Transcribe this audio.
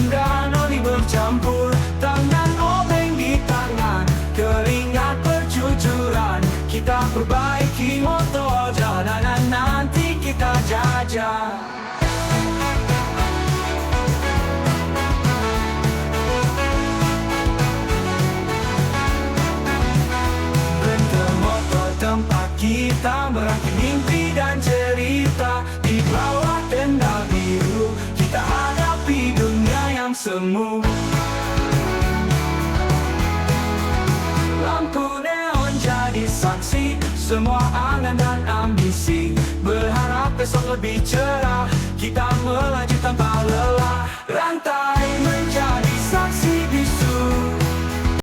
adrenalin bercampur, tangan obeng di tangan, keringat bercucuran. Kita perbaiki motor, jalanan nanti kita jajah. Rental motor tempat kita merangkai mimpi dan cerita. Di bawah tenda biru kita hadapi dunia yang semu. Lampu neon jadi saksi, semua angan dan ambisi. Berharap besok lebih cerah, kita melaju tanpa lelah.